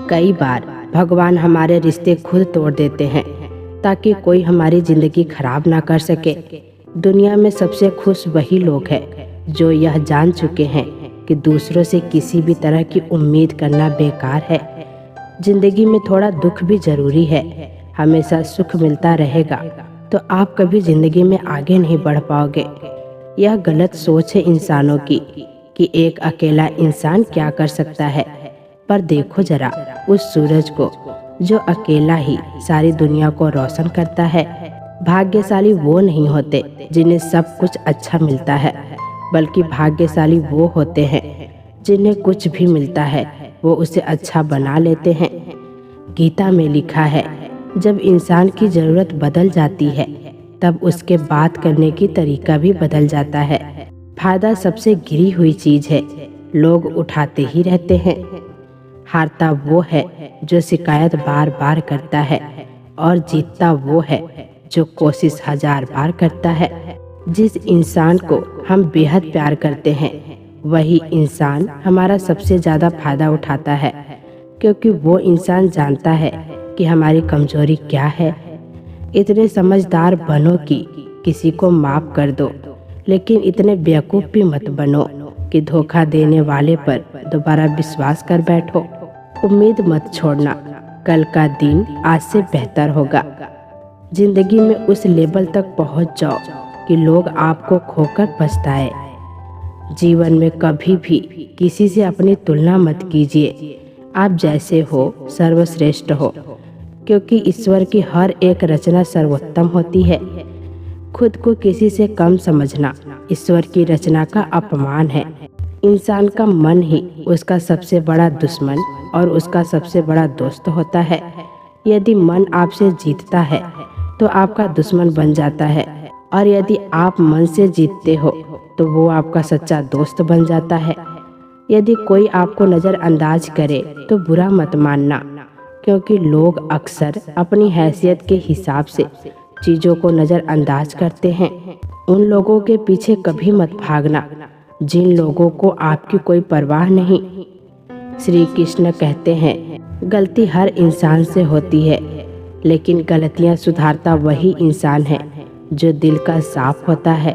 कई बार भगवान हमारे रिश्ते खुद तोड़ देते हैं ताकि कोई हमारी जिंदगी खराब ना कर सके। दुनिया में सबसे खुश वही लोग हैं जो यह जान चुके हैं कि दूसरों से किसी भी तरह की उम्मीद करना बेकार है। जिंदगी में थोड़ा दुख भी जरूरी है, हमेशा सुख मिलता रहेगा तो आप कभी जिंदगी में आगे नहीं बढ़ पाओगे। यह गलत सोच है इंसानों की कि एक अकेला इंसान क्या कर सकता है। पर देखो जरा उस सूरज को जो अकेला ही सारी दुनिया को रोशन करता है। भाग्यशाली वो नहीं होते जिन्हें सब कुछ अच्छा मिलता है, बल्कि भाग्यशाली वो होते हैं जिन्हें कुछ भी मिलता है वो उसे अच्छा बना लेते हैं। गीता में लिखा है, जब इंसान की ज़रूरत बदल जाती है तब उसके बात करने की तरीका भी बदल जाता है। फायदा सबसे गिरी हुई चीज है, लोग उठाते ही रहते हैं। हारता वो है जो शिकायत बार बार करता है और जीतता वो है जो कोशिश 1000 बार करता है। जिस इंसान को हम बेहद प्यार करते हैं वही इंसान हमारा सबसे ज़्यादा फायदा उठाता है, क्योंकि वो इंसान जानता है कि हमारी कमजोरी क्या है। इतने समझदार बनो कि किसी को माफ कर दो, लेकिन इतने बेवकूफ़ भी मत बनो कि धोखा देने वाले पर दोबारा विश्वास कर बैठो। उम्मीद मत छोड़ना, कल का दिन आज से बेहतर होगा। जिंदगी में उस लेवल तक पहुंच जाओ कि लोग आपको खोकर पछताए। जीवन में कभी भी किसी से अपनी तुलना मत कीजिए। आप जैसे हो सर्वश्रेष्ठ हो, क्योंकि ईश्वर की हर एक रचना सर्वोत्तम होती है। खुद को किसी से कम समझना ईश्वर की रचना का अपमान है। इंसान का मन ही उसका सबसे बड़ा दुश्मन और उसका सबसे बड़ा दोस्त होता है। यदि मन आपसे जीतता है तो आपका दुश्मन बन जाता है, और यदि आप मन से जीतते हो तो वो आपका सच्चा दोस्त बन जाता है। यदि कोई आपको नज़रअंदाज करे तो बुरा मत मानना, क्योंकि लोग अक्सर अपनी हैसियत के हिसाब से चीज़ों को नज़रअंदाज करते हैं। उन लोगों के पीछे कभी मत भागना जिन लोगों को आपकी कोई परवाह नहीं। श्री कृष्ण कहते हैं, गलती हर इंसान से होती है, लेकिन गलतियां सुधारता वही इंसान है जो दिल का साफ होता है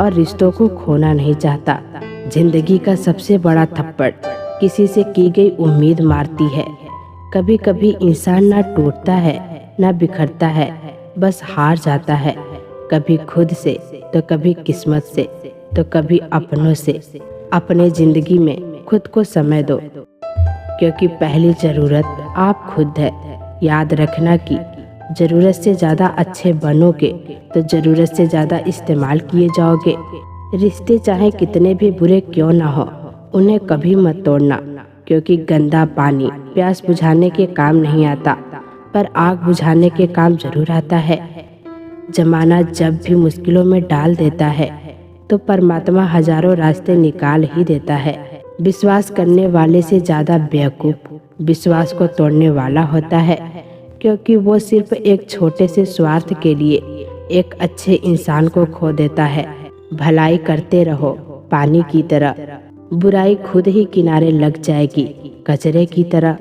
और रिश्तों को खोना नहीं चाहता। जिंदगी का सबसे बड़ा थप्पड़ किसी से की गई उम्मीद मारती है। कभी कभी इंसान ना टूटता है ना बिखरता है, बस हार जाता है, कभी खुद से तो कभी किस्मत से तो कभी अपनों से। अपने जिंदगी में खुद को समय दो, क्योंकि पहली ज़रूरत आप खुद है। याद रखना कि ज़रूरत से ज़्यादा अच्छे बनोगे तो ज़रूरत से ज़्यादा इस्तेमाल किए जाओगे। रिश्ते चाहे कितने भी बुरे क्यों ना हो, उन्हें कभी मत तोड़ना, क्योंकि गंदा पानी प्यास बुझाने के काम नहीं आता, पर आग बुझाने के काम जरूर आता है। जमाना जब भी मुश्किलों में डाल देता है तो परमात्मा हजारों रास्ते निकाल ही देता है। विश्वास करने वाले से ज़्यादा बेवकूफ़ विश्वास को तोड़ने वाला होता है, क्योंकि वो सिर्फ एक छोटे से स्वार्थ के लिए एक अच्छे इंसान को खो देता है। भलाई करते रहो पानी की तरह, बुराई खुद ही किनारे लग जाएगी कचरे की तरह।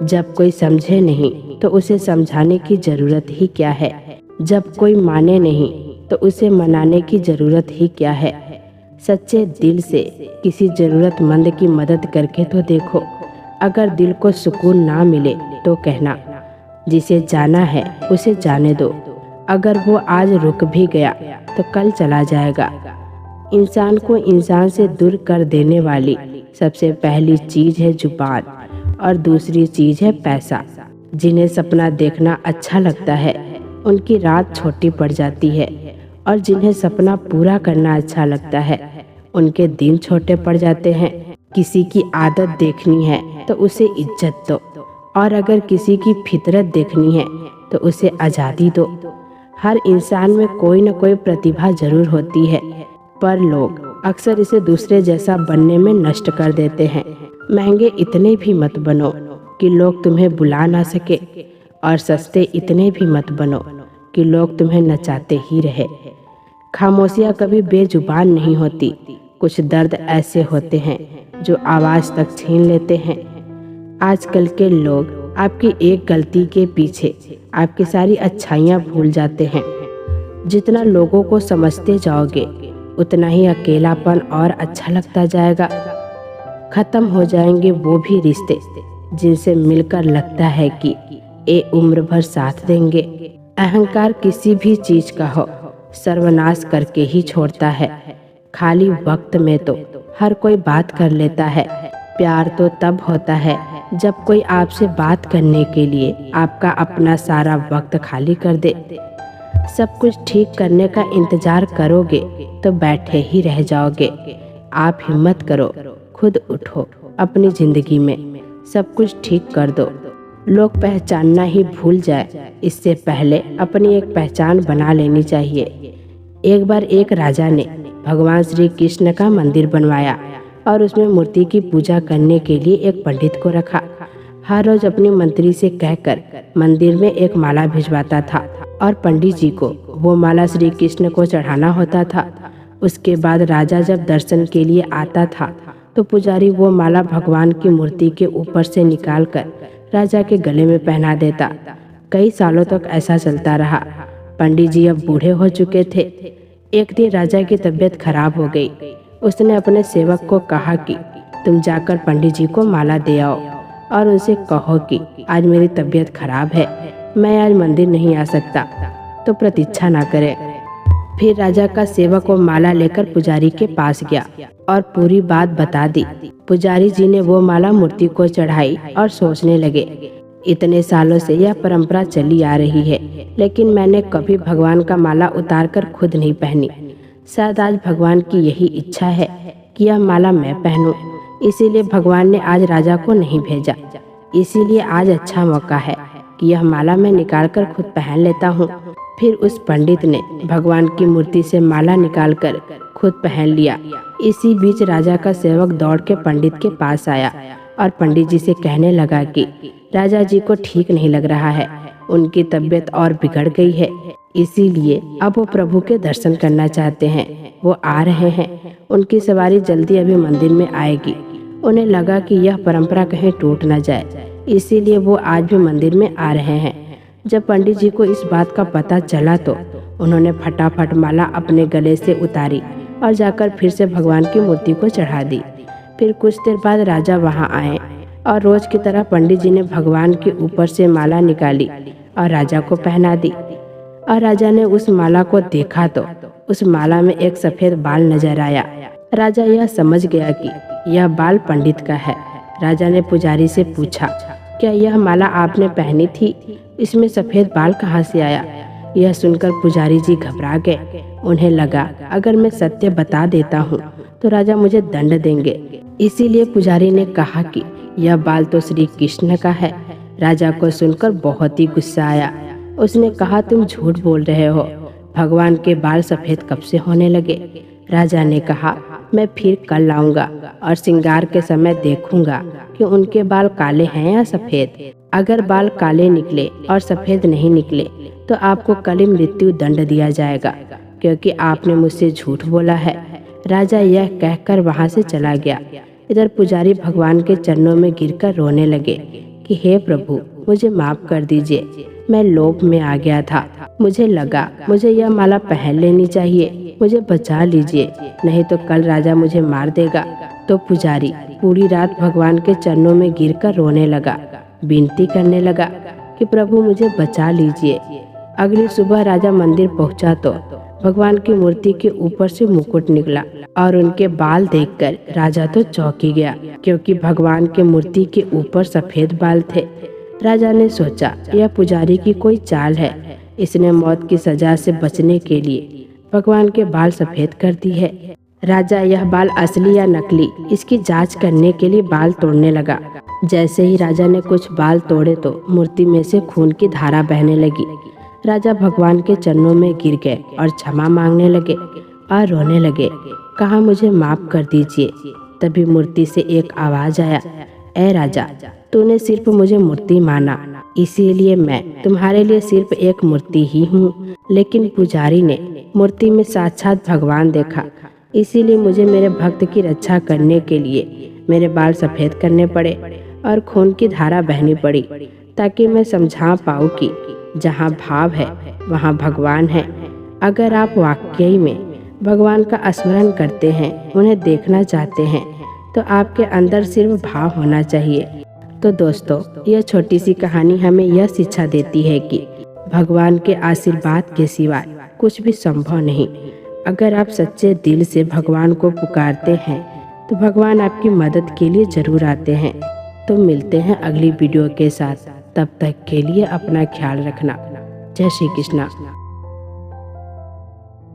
जब कोई समझे नहीं तो उसे समझाने की ज़रूरत ही क्या है। जब कोई माने नहीं तो उसे मनाने की ज़रूरत ही क्या है। सच्चे दिल से किसी ज़रूरतमंद की मदद करके तो देखो। अगर दिल को सुकून ना मिले तो कहना, जिसे जाना है उसे जाने दो। अगर वो आज रुक भी गया तो कल चला जाएगा। इंसान को इंसान से दूर कर देने वाली सबसे पहली चीज़ है जुबान, और दूसरी चीज़ है पैसा। जिन्हें सपना देखना अच्छा लगता है उनकी रात छोटी पड़ जाती है, और जिन्हें सपना पूरा करना अच्छा लगता है उनके दिन छोटे पड़ जाते हैं। किसी की आदत देखनी है तो उसे इज्जत दो, और अगर किसी की फितरत देखनी है तो उसे आज़ादी दो। हर इंसान में कोई न कोई प्रतिभा जरूर होती है, पर लोग अक्सर इसे दूसरे जैसा बनने में नष्ट कर देते हैं। महंगे इतने भी मत बनो कि लोग तुम्हें बुला ना सके, और सस्ते इतने भी मत बनो कि लोग तुम्हें नचाते ही रहे। खामोशियाँ कभी बेजुबान नहीं होती। कुछ दर्द ऐसे होते हैं जो आवाज़ तक छीन लेते हैं। आजकल के लोग आपकी एक गलती के पीछे आपकी सारी अच्छाइयाँ भूल जाते हैं। जितना लोगों को समझते जाओगे उतना ही अकेलापन और अच्छा लगता जाएगा। खत्म हो जाएंगे वो भी रिश्ते जिनसे मिलकर लगता है कि ये उम्र भर साथ देंगे। अहंकार किसी भी चीज का हो सर्वनाश करके ही छोड़ता है। खाली वक्त में तो हर कोई बात कर लेता है। प्यार तो तब होता है जब कोई आपसे बात करने के लिए आपका अपना सारा वक्त खाली कर दे। सब कुछ ठीक करने का इंतजार करोगे तो बैठे ही रह जाओगे। आप हिम्मत करो, खुद उठो, अपनी जिंदगी में सब कुछ ठीक कर दो। लोग पहचानना ही भूल जाए इससे पहले अपनी एक पहचान बना लेनी चाहिए। एक बार एक राजा ने भगवान श्री कृष्ण का मंदिर बनवाया और उसमें मूर्ति की पूजा करने के लिए एक पंडित को रखा। हर रोज अपने मंत्री से कहकर मंदिर में एक माला भिजवाता था और पंडित जी को वो माला श्री कृष्ण को चढ़ाना होता था। उसके बाद राजा जब दर्शन के लिए आता था तो पुजारी वो माला भगवान की मूर्ति के ऊपर से निकालकर राजा के गले में पहना देता। कई सालों तक ऐसा चलता रहा। पंडित जी अब बूढ़े हो चुके थे। एक दिन राजा की तबीयत खराब हो गई। उसने अपने सेवक को कहा कि तुम जाकर पंडित जी को माला दे आओ और उनसे कहो कि आज मेरी तबीयत खराब है, मैं आज मंदिर नहीं आ सकता, तो प्रतीक्षा ना करें। फिर राजा का सेवक वो माला लेकर पुजारी के पास गया और पूरी बात बता दी। पुजारी जी ने वो माला मूर्ति को चढ़ाई और सोचने लगे, इतने सालों से यह परंपरा चली आ रही है, लेकिन मैंने कभी भगवान का माला उतारकर खुद नहीं पहनी। शायद आज भगवान की यही इच्छा है कि यह माला मैं पहनूं, इसीलिए भगवान ने आज राजा को नहीं भेजा। इसीलिए आज अच्छा मौका है कि यह माला मैं निकालकर खुद पहन लेता हूँ। फिर उस पंडित ने भगवान की मूर्ति से माला निकालकर खुद पहन लिया। इसी बीच राजा का सेवक दौड़ के पंडित के पास आया और पंडित जी से कहने लगा कि राजा जी को ठीक नहीं लग रहा है, उनकी तबीयत और बिगड़ गई है, इसीलिए अब वो प्रभु के दर्शन करना चाहते हैं। वो आ रहे हैं, उनकी सवारी जल्दी अभी मंदिर में आएगी। उन्हें लगा कि यह परंपरा कहीं टूट न जाए, इसीलिए वो आज भी मंदिर में आ रहे हैं। जब पंडित जी को इस बात का पता चला तो उन्होंने फटाफट माला अपने गले से उतारी और जाकर फिर से भगवान की मूर्ति को चढ़ा दी। फिर कुछ देर बाद राजा वहाँ आए और रोज की तरह पंडित जी ने भगवान के ऊपर से माला निकाली और राजा को पहना दी। और राजा ने उस माला को देखा तो उस माला में एक सफेद बाल नजर आया। राजा यह समझ गया कि यह बाल पंडित का है। राजा ने पुजारी से पूछा, क्या यह माला आपने पहनी थी? इसमें सफेद बाल कहाँ से आया? यह सुनकर पुजारी जी घबरा गए। उन्हें लगा अगर मैं सत्य बता देता हूँ तो राजा मुझे दंड देंगे। इसीलिए पुजारी ने कहा कि यह बाल तो श्री कृष्ण का है। राजा को सुनकर बहुत ही गुस्सा आया। उसने कहा, तुम झूठ बोल रहे हो, भगवान के बाल सफेद कब से होने लगे? राजा ने कहा, मैं फिर कल लाऊंगा और श्रृंगार के समय देखूंगा कि उनके बाल काले हैं या सफेद। अगर बाल काले निकले और सफेद नहीं निकले तो आपको कल ही मृत्यु दंड दिया जाएगा, क्योंकि आपने मुझसे झूठ बोला है। राजा यह कहकर वहां से चला गया। इधर पुजारी भगवान के चरणों में गिरकर रोने लगे कि हे प्रभु, मुझे माफ कर दीजिए, मैं लोभ में आ गया था। मुझे लगा मुझे यह माला पहन लेनी चाहिए, मुझे बचा लीजिए, नहीं तो कल राजा मुझे मार देगा। तो पुजारी पूरी रात भगवान के चरणों में गिरकर रोने लगा, विनती करने लगा कि प्रभु मुझे बचा लीजिए। अगली सुबह राजा मंदिर पहुंचा तो भगवान की मूर्ति के ऊपर से मुकुट निकला और उनके बाल देखकर राजा तो चौंक ही गया, क्योंकि भगवान के मूर्ति के ऊपर सफेद बाल थे। राजा ने सोचा, यह पुजारी की कोई चाल है, इसने मौत की सजा से बचने के लिए भगवान के बाल सफेद कर दी है। राजा यह बाल असली या नकली, इसकी जांच करने के लिए बाल तोड़ने लगा। जैसे ही राजा ने कुछ बाल तोड़े तो मूर्ति में से खून की धारा बहने लगी। राजा भगवान के चरणों में गिर गए और क्षमा मांगने लगे और रोने लगे, कहा मुझे माफ कर दीजिए। तभी मूर्ति से एक आवाज आया, ऐ राजा, तूने सिर्फ मुझे मूर्ति माना, इसीलिए मैं तुम्हारे लिए सिर्फ एक मूर्ति ही हूँ। लेकिन पुजारी ने मूर्ति में साक्षात भगवान देखा, इसीलिए मुझे मेरे भक्त की रक्षा करने के लिए मेरे बाल सफेद करने पड़े। और खून की धारा बहनी पड़ी, ताकि मैं समझा पाऊँ कि जहाँ भाव है वहाँ भगवान है। अगर आप वाकई में भगवान का स्मरण करते हैं, उन्हें देखना चाहते हैं, तो आपके अंदर सिर्फ भाव होना चाहिए। तो दोस्तों, यह छोटी सी कहानी हमें यह शिक्षा देती है कि भगवान के आशीर्वाद के सिवाय कुछ भी संभव नहीं। अगर आप सच्चे दिल से भगवान को पुकारते हैं, तो भगवान आपकी मदद के लिए जरूर आते हैं। तो मिलते हैं अगली वीडियो के साथ। तब तक के लिए अपना ख्याल रखना। जय श्री कृष्णा।